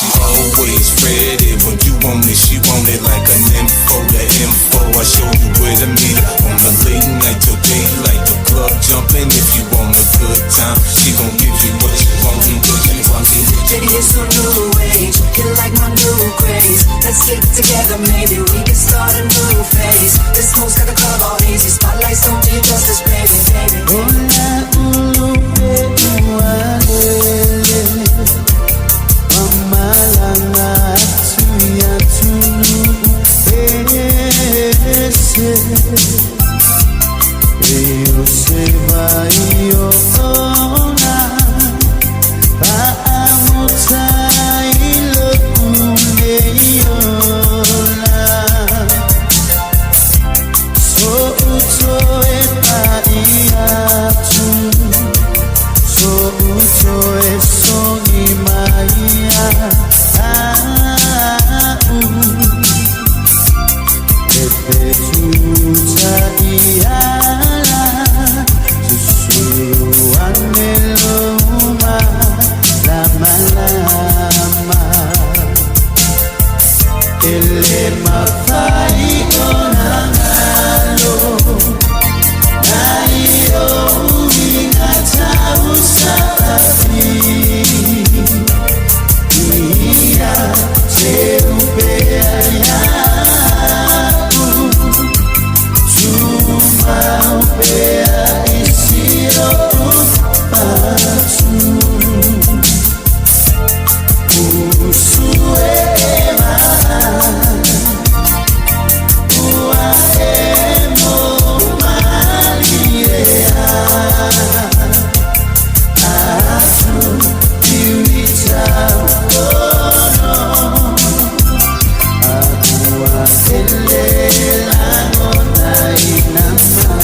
she always ready. When you want it, she want it like an info. The info, I show you where to meet her. On the late night till daylight, the club jumping. If you want a good time, she gon' give you what you want. Baby, it's so new age. You like my new craze. Let's get together, maybe we can start a new phase. The smoke's got the club all hazy. Spotlights on you, just as baby, baby. Hola, ulupe uwalele. Mama langa tuya tulu ese. Eyo seba iyo ona. Paamuta ilo kuleyola. So uto epa iatu. So uto esongi maya. Epetuta iala. Susuru aneloma. Lama lama. Ele mafai onangalo. Na iyo ingata usafi. Iya seupea yau. Cuma upea isio upatu. Usuema uaemo malilea. Afu diwita ukono. Akua elela ngona inama.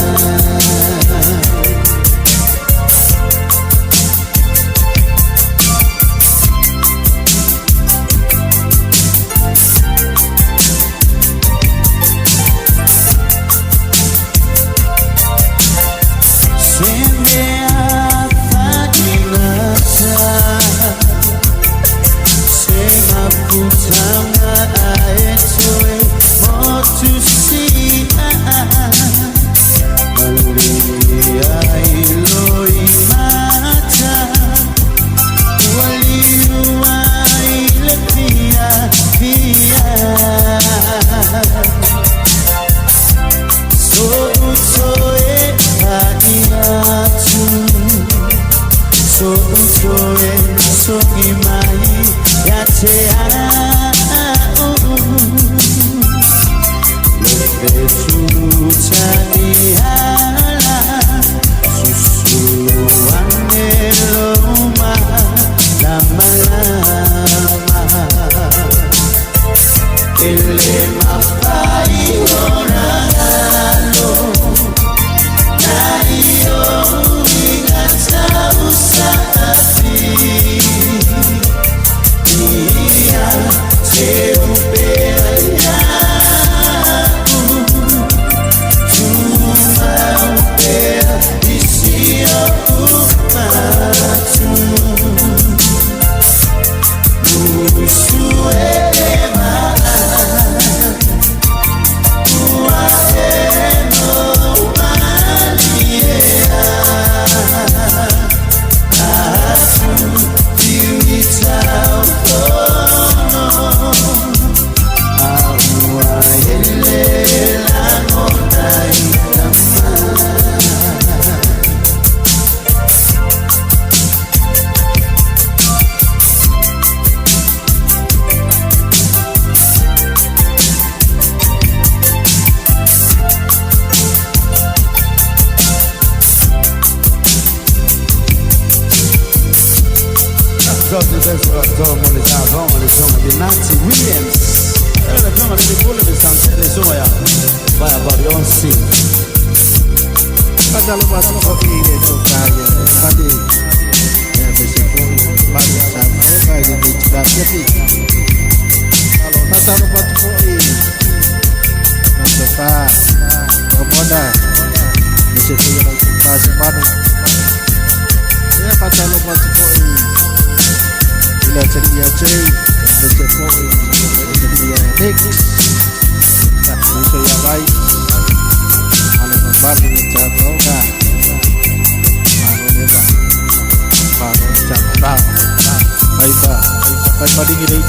Sende afaginasa. Sema putanga aetoe motusia. Malia iloimata. Waliua ile pia pia. So utoe hadiatu. So utoe songi mai yate au. Lepetuta iala. Susulu aneloma. Lama lama. Ele mafai onangalo. Na iyo ingata usafi. Iya seupea yau. Cuma upea isio upatu. Usuema uaemo malilea. Afu diwita ukono. Akua elela ngona inama. Drop the best of todo el mundo está vamos le somos de Nancy Williams. Le prima di quello di Santere sono ya. Vai a Barion sì. Fatalo fatto fine toccare. Fatti. Se poi basta fare di da piedi. Allora fatalo fatto poi. Non so fa. Omoda. Se tu non fai mano. Fatalo fatto poi. Ila ceria ceri Becepoi dia Hix tak bisa ya baik anu ngebatu ngecatau kah anu neba anu ngecatau baik dingin